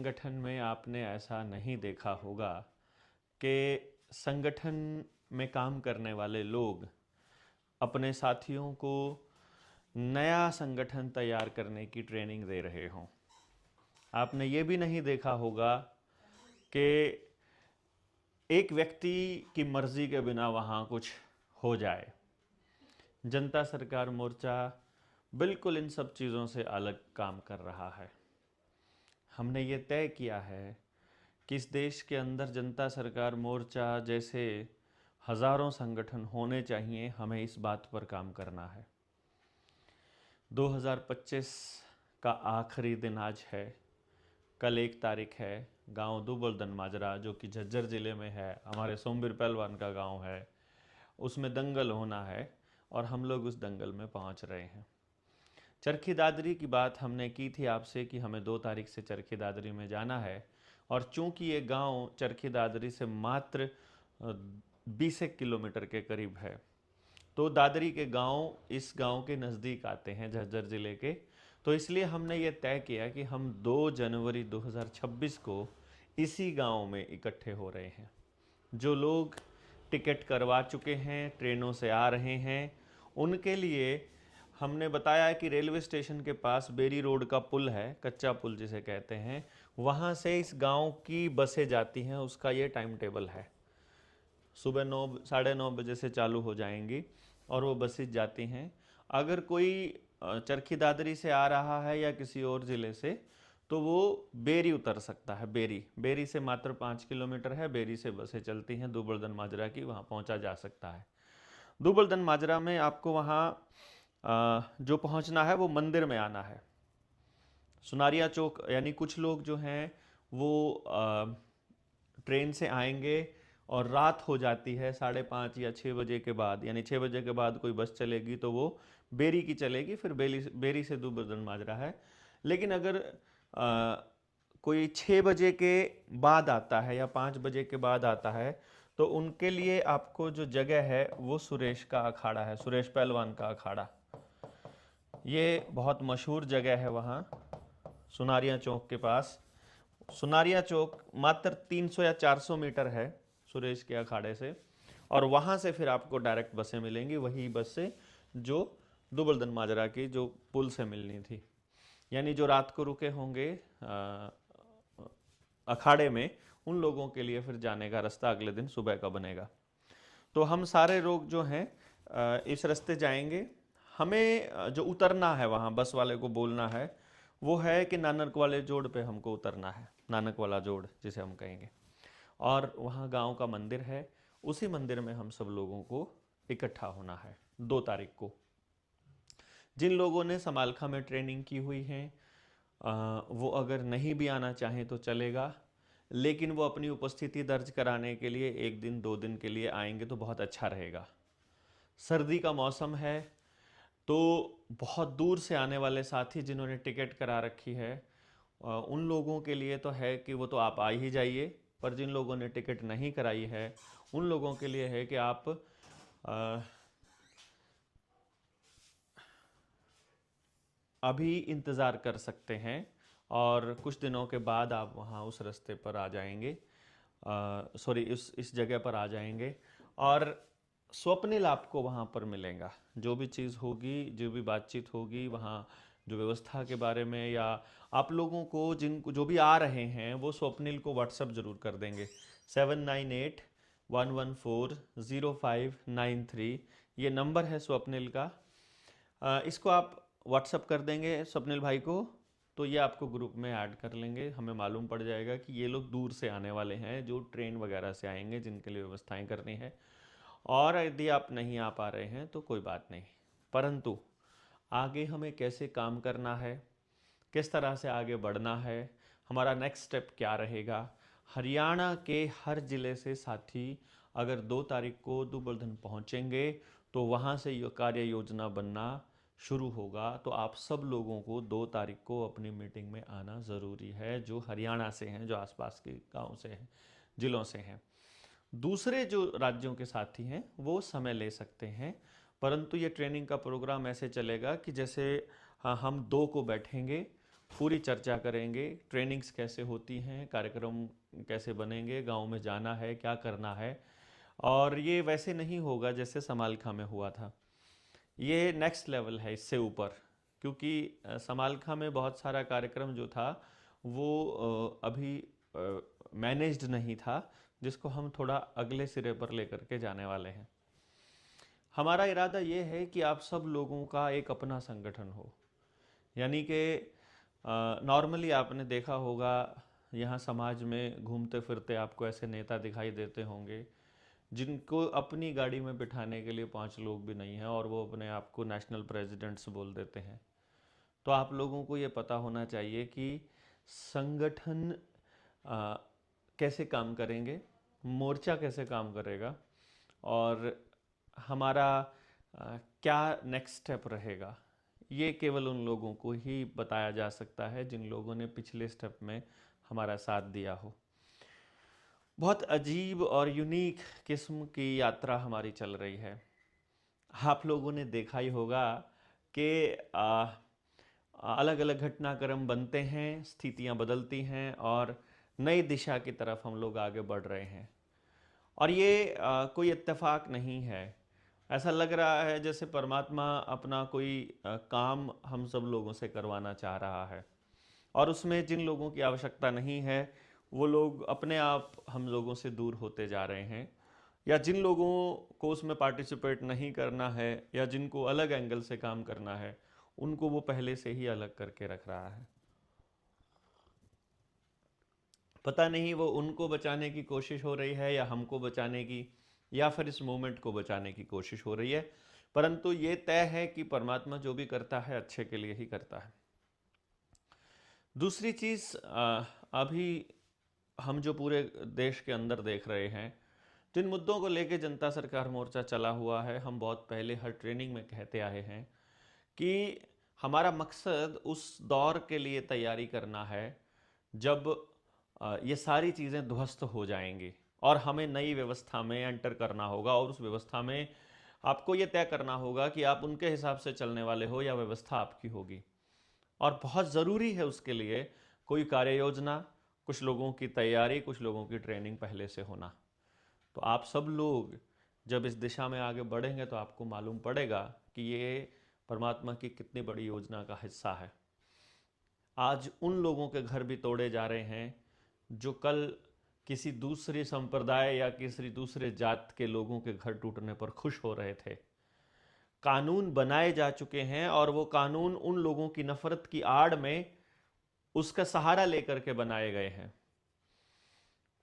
संगठन में आपने ऐसा नहीं देखा होगा कि संगठन में काम करने वाले लोग अपने साथियों को नया संगठन तैयार करने की ट्रेनिंग दे रहे हों। आपने ये भी नहीं देखा होगा कि एक व्यक्ति की मर्जी के बिना वहाँ कुछ हो जाए। जनता सरकार मोर्चा बिल्कुल इन सब चीज़ों से अलग काम कर रहा है। हमने ये तय किया है कि इस देश के अंदर जनता सरकार मोर्चा जैसे हज़ारों संगठन होने चाहिए। हमें इस बात पर काम करना है। 2025 का आखिरी दिन आज है। कल 1 तारीख है। गांव दुबलदन माजरा जो कि झज्जर ज़िले में है, हमारे सोमवीर पहलवान का गांव है, उसमें दंगल होना है और हम लोग उस दंगल में पहुंच रहे हैं। चरखी दादरी की बात हमने की थी आपसे कि हमें 2 तारीख से चरखी दादरी में जाना है और चूंकि ये गांव चरखी दादरी से मात्र 20 किलोमीटर के करीब है, तो दादरी के गांव इस गांव के नज़दीक आते हैं झज्जर ज़िले के। तो इसलिए हमने ये तय किया कि हम 2 जनवरी 2026 को इसी गांव में इकट्ठे हो रहे हैं। जो लोग टिकट करवा चुके हैं, ट्रेनों से आ रहे हैं, उनके लिए हमने बताया कि रेलवे स्टेशन के पास बेरी रोड का पुल है, कच्चा पुल जिसे कहते हैं, वहाँ से इस गांव की बसें जाती हैं। उसका ये टाइम टेबल है। सुबह 9 साढ़े 9 बजे से चालू हो जाएंगी और वो बसें जाती हैं। अगर कोई चरखी दादरी से आ रहा है या किसी और ज़िले से, तो वो बेरी उतर सकता है। बेरी से मात्र 5 किलोमीटर है। बेरी से बसें चलती हैं दुबलदन माजरा की, वहाँ पहुँचा जा सकता है। दुबलदन माजरा में आपको वहाँ जो पहुँचना है वो मंदिर में आना है। सुनारिया चौक, यानी कुछ लोग जो हैं वो ट्रेन से आएंगे और रात हो जाती है 5:30 या 6 बजे के बाद, यानी 6 बजे के बाद कोई बस चलेगी तो वो बेरी की चलेगी, फिर बेरी से दुबलदन माजरा है। लेकिन अगर कोई 6 बजे के बाद आता है या 5 बजे के बाद आता है, तो उनके लिए आपको जो जगह है वो सुरेश का अखाड़ा है, सुरेश पहलवान का अखाड़ा। ये बहुत मशहूर जगह है वहाँ सुनारिया चौक के पास। सुनारिया चौक मात्र 300 या 400 मीटर है सुरेश के अखाड़े से, और वहाँ से फिर आपको डायरेक्ट बसें मिलेंगी, वही बस से जो दुबलदन माजरा की जो पुल से मिलनी थी। यानी जो रात को रुके होंगे अखाड़े में, उन लोगों के लिए फिर जाने का रास्ता अगले दिन सुबह का बनेगा। तो हम सारे लोग जो हैं इस रास्ते जाएंगे। हमें जो उतरना है वहाँ, बस वाले को बोलना है वो है कि नानक वाले जोड़ पे हमको उतरना है, नानक वाला जोड़ जिसे हम कहेंगे। और वहाँ गांव का मंदिर है, उसी मंदिर में हम सब लोगों को इकट्ठा होना है 2 तारीख को। जिन लोगों ने समालखा में ट्रेनिंग की हुई है वो अगर नहीं भी आना चाहें तो चलेगा, लेकिन वो अपनी उपस्थिति दर्ज कराने के लिए 1 दिन 2 दिन के लिए आएंगे तो बहुत अच्छा रहेगा। सर्दी का मौसम है, तो बहुत दूर से आने वाले साथी जिन्होंने टिकट करा रखी है उन लोगों के लिए तो है कि वो तो आप आ ही जाइए, पर जिन लोगों ने टिकट नहीं कराई है उन लोगों के लिए है कि आप अभी इंतज़ार कर सकते हैं और कुछ दिनों के बाद आप वहाँ उस रास्ते पर आ जाएंगे, सॉरी इस जगह पर आ जाएंगे। और स्वप्निल आपको वहाँ पर मिलेगा। जो भी चीज़ होगी, जो भी बातचीत होगी वहाँ, जो व्यवस्था के बारे में, या आप लोगों को जो भी आ रहे हैं वो स्वप्निल को व्हाट्सअप ज़रूर कर देंगे। 7981140593 ये नंबर है स्वप्निल का। इसको आप व्हाट्सअप कर देंगे स्वप्निल भाई को, तो ये आपको ग्रुप में ऐड कर लेंगे। हमें मालूम पड़ जाएगा कि ये लोग दूर से आने वाले हैं, जो ट्रेन वगैरह से आएंगे, जिनके लिए व्यवस्थाएं करनी है। और यदि आप नहीं आ पा रहे हैं तो कोई बात नहीं, परंतु आगे हमें कैसे काम करना है, किस तरह से आगे बढ़ना है, हमारा नेक्स्ट स्टेप क्या रहेगा, हरियाणा के हर ज़िले से साथी अगर 2 तारीख को दुबलदन पहुंचेंगे तो वहां से ये कार्य योजना बनना शुरू होगा। तो आप सब लोगों को 2 तारीख को अपनी मीटिंग में आना ज़रूरी है, जो हरियाणा से हैं, जो आसपास के गांव से हैं, ज़िलों से हैं। दूसरे जो राज्यों के साथी हैं वो समय ले सकते हैं, परंतु ये ट्रेनिंग का प्रोग्राम ऐसे चलेगा कि जैसे हम 2 को बैठेंगे पूरी चर्चा करेंगे। ट्रेनिंग्स कैसे होती हैं, कार्यक्रम कैसे बनेंगे, गांव में जाना है, क्या करना है। और ये वैसे नहीं होगा जैसे समालखा में हुआ था, ये नेक्स्ट लेवल है, इससे ऊपर। क्योंकि समालखा में बहुत सारा कार्यक्रम जो था वो अभी मैनेज्ड नहीं था, जिसको हम थोड़ा अगले सिरे पर लेकर के जाने वाले हैं। हमारा इरादा ये है कि आप सब लोगों का एक अपना संगठन हो। यानी कि नॉर्मली आपने देखा होगा यहाँ समाज में घूमते फिरते आपको ऐसे नेता दिखाई देते होंगे जिनको अपनी गाड़ी में बिठाने के लिए 5 लोग भी नहीं हैं और वो अपने आप को नेशनल प्रेसिडेंट्स बोल देते हैं। तो आप लोगों को ये पता होना चाहिए कि संगठन आ, कैसे काम करेंगे, मोर्चा कैसे काम करेगा, और हमारा क्या नेक्स्ट स्टेप रहेगा। ये केवल उन लोगों को ही बताया जा सकता है जिन लोगों ने पिछले स्टेप में हमारा साथ दिया हो। बहुत अजीब और यूनिक किस्म की यात्रा हमारी चल रही है। आप लोगों ने देखा ही होगा कि अलग अलग घटनाक्रम बनते हैं, स्थितियां बदलती हैं और नई दिशा की तरफ हम लोग आगे बढ़ रहे हैं। और ये कोई इत्तेफाक नहीं है। ऐसा लग रहा है जैसे परमात्मा अपना कोई काम हम सब लोगों से करवाना चाह रहा है, और उसमें जिन लोगों की आवश्यकता नहीं है वो लोग अपने आप हम लोगों से दूर होते जा रहे हैं, या जिन लोगों को उसमें पार्टिसिपेट नहीं करना है या जिनको अलग एंगल से काम करना है उनको वो पहले से ही अलग करके रख रहा है। पता नहीं वो उनको बचाने की कोशिश हो रही है या हमको बचाने की, या फिर इस मोमेंट को बचाने की कोशिश हो रही है। परंतु ये तय है कि परमात्मा जो भी करता है अच्छे के लिए ही करता है। दूसरी चीज़, अभी हम जो पूरे देश के अंदर देख रहे हैं, जिन मुद्दों को लेके जनता सरकार मोर्चा चला हुआ है, हम बहुत पहले हर ट्रेनिंग में कहते आए हैं कि हमारा मकसद उस दौर के लिए तैयारी करना है जब ये सारी चीज़ें ध्वस्त हो जाएंगी और हमें नई व्यवस्था में एंटर करना होगा, और उस व्यवस्था में आपको ये तय करना होगा कि आप उनके हिसाब से चलने वाले हो या व्यवस्था आपकी होगी। और बहुत ज़रूरी है उसके लिए कोई कार्य योजना, कुछ लोगों की तैयारी, कुछ लोगों की ट्रेनिंग पहले से होना। तो आप सब लोग जब इस दिशा में आगे बढ़ेंगे तो आपको मालूम पड़ेगा कि ये परमात्मा की कितनी बड़ी योजना का हिस्सा है। आज उन लोगों के घर भी तोड़े जा रहे हैं जो कल किसी दूसरे संप्रदाय या किसी दूसरे जात के लोगों के घर टूटने पर खुश हो रहे थे। कानून बनाए जा चुके हैं और वो कानून उन लोगों की नफरत की आड़ में उसका सहारा लेकर के बनाए गए हैं।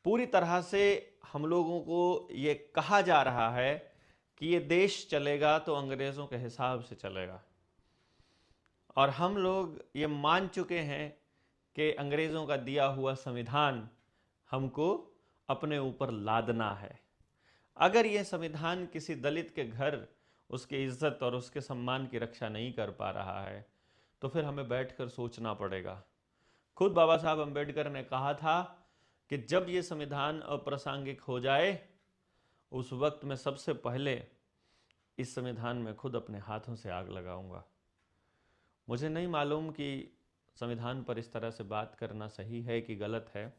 पूरी तरह से हम लोगों को ये कहा जा रहा है कि ये देश चलेगा तो अंग्रेज़ों के हिसाब से चलेगा, और हम लोग ये मान चुके हैं कि अंग्रेज़ों का दिया हुआ संविधान हमको अपने ऊपर लादना है। अगर ये संविधान किसी दलित के घर उसकी इज्जत और उसके सम्मान की रक्षा नहीं कर पा रहा है तो फिर हमें बैठकर सोचना पड़ेगा। खुद बाबा साहब अम्बेडकर ने कहा था कि जब ये संविधान अप्रासंगिक हो जाए उस वक्त मैं सबसे पहले इस संविधान में खुद अपने हाथों से आग लगाऊंगा। मुझे नहीं मालूम कि संविधान पर इस तरह से बात करना सही है कि गलत है,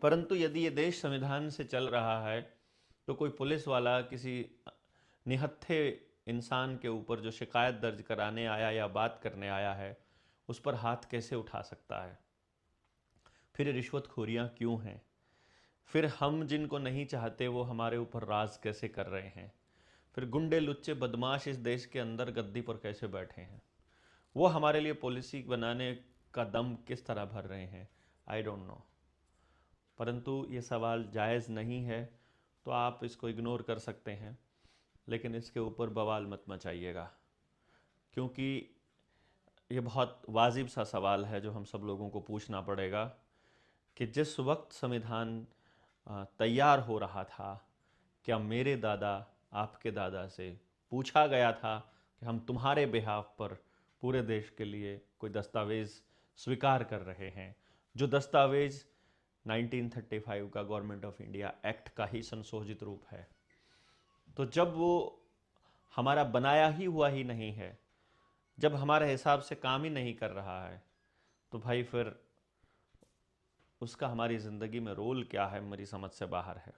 परंतु यदि ये देश संविधान से चल रहा है तो कोई पुलिस वाला किसी निहत्थे इंसान के ऊपर जो शिकायत दर्ज कराने आया या बात करने आया है उस पर हाथ कैसे उठा सकता है? फिर रिश्वतखोरियाँ क्यों हैं? फिर हम जिनको नहीं चाहते वो हमारे ऊपर राज कैसे कर रहे हैं? फिर गुंडे लुच्चे बदमाश इस देश के अंदर गद्दी पर कैसे बैठे हैं? वो हमारे लिए पॉलिसी बनाने का दम किस तरह भर रहे हैं? I don't know. परंतु ये सवाल जायज़ नहीं है तो आप इसको इग्नोर कर सकते हैं, लेकिन इसके ऊपर बवाल मत मचाइएगा, क्योंकि ये बहुत वाजिब सा सवाल है जो हम सब लोगों को पूछना पड़ेगा कि जिस वक्त संविधान तैयार हो रहा था, क्या मेरे दादा आपके दादा से पूछा गया था कि हम तुम्हारे बिहाफ पर पूरे देश के लिए कोई दस्तावेज़ स्वीकार कर रहे हैं, जो दस्तावेज़ 1935 का गवर्नमेंट ऑफ इंडिया एक्ट का ही संशोधित रूप है? तो जब वो हमारा बनाया ही हुआ ही नहीं है जब हमारे हिसाब से काम ही नहीं कर रहा है तो भाई फिर उसका हमारी ज़िंदगी में रोल क्या है, मेरी समझ से बाहर है।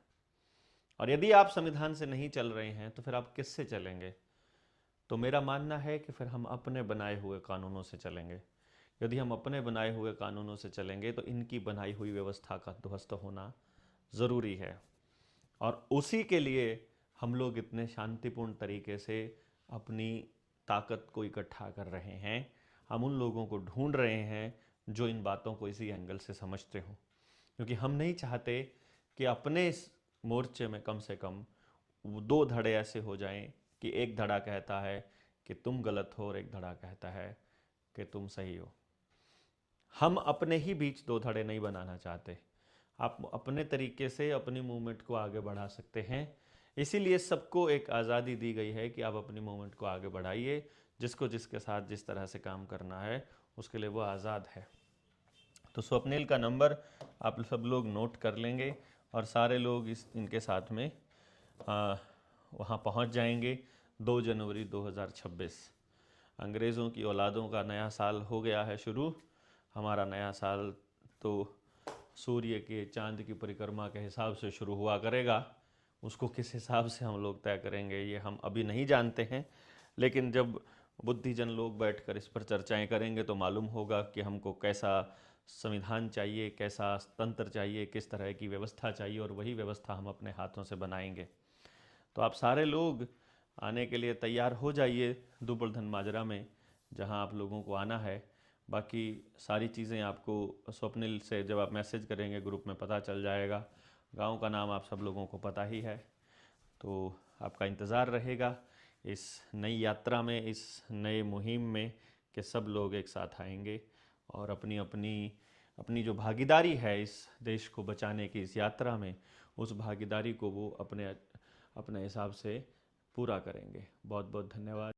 और यदि आप संविधान से नहीं चल रहे हैं तो फिर आप किससे चलेंगे? तो मेरा मानना है कि फिर हम अपने बनाए हुए कानूनों से चलेंगे। यदि हम अपने बनाए हुए कानूनों से चलेंगे तो इनकी बनाई हुई व्यवस्था का ध्वस्त होना ज़रूरी है। और उसी के लिए हम लोग इतने शांतिपूर्ण तरीके से अपनी ताकत को इकट्ठा कर रहे हैं। हम उन लोगों को ढूंढ रहे हैं जो इन बातों को इसी एंगल से समझते हों, क्योंकि हम नहीं चाहते कि अपने इस मोर्चे में कम से कम वो दो धड़े ऐसे हो जाएं कि एक धड़ा कहता है कि तुम गलत हो और एक धड़ा कहता है कि तुम सही हो। हम अपने ही बीच दो धड़े नहीं बनाना चाहते। आप अपने तरीके से अपनी मूवमेंट को आगे बढ़ा सकते हैं। इसीलिए सबको एक आज़ादी दी गई है कि आप अपनी मूवमेंट को आगे बढ़ाइए। जिसको जिसके साथ जिस तरह से काम करना है उसके लिए वो आज़ाद है। तो स्वप्निल का नंबर आप सब लोग नोट कर लेंगे और सारे लोग इनके साथ में वहाँ पहुँच जाएंगे 2 जनवरी 2026। अंग्रेज़ों की औलादों का नया साल हो गया है शुरू। हमारा नया साल तो सूर्य के चांद की परिक्रमा के हिसाब से शुरू हुआ करेगा। उसको किस हिसाब से हम लोग तय करेंगे ये हम अभी नहीं जानते हैं, लेकिन जब बुद्धिजन लोग बैठकर इस पर चर्चाएं करेंगे तो मालूम होगा कि हमको कैसा संविधान चाहिए, कैसा तंत्र चाहिए, किस तरह की व्यवस्था चाहिए, और वही व्यवस्था हम अपने हाथों से बनाएंगे। तो आप सारे लोग आने के लिए तैयार हो जाइए दुबलधन माजरा में, जहां आप लोगों को आना है। बाकी सारी चीज़ें आपको स्वप्निल से जब आप मैसेज करेंगे ग्रुप में पता चल जाएगा। गांव का नाम आप सब लोगों को पता ही है। तो आपका इंतज़ार रहेगा इस नई यात्रा में, इस नए मुहिम में, कि सब लोग एक साथ आएंगे और अपनी अपनी अपनी जो भागीदारी है इस देश को बचाने की इस यात्रा में, उस भागीदारी को वो अपने अपने हिसाब से पूरा करेंगे। बहुत बहुत धन्यवाद।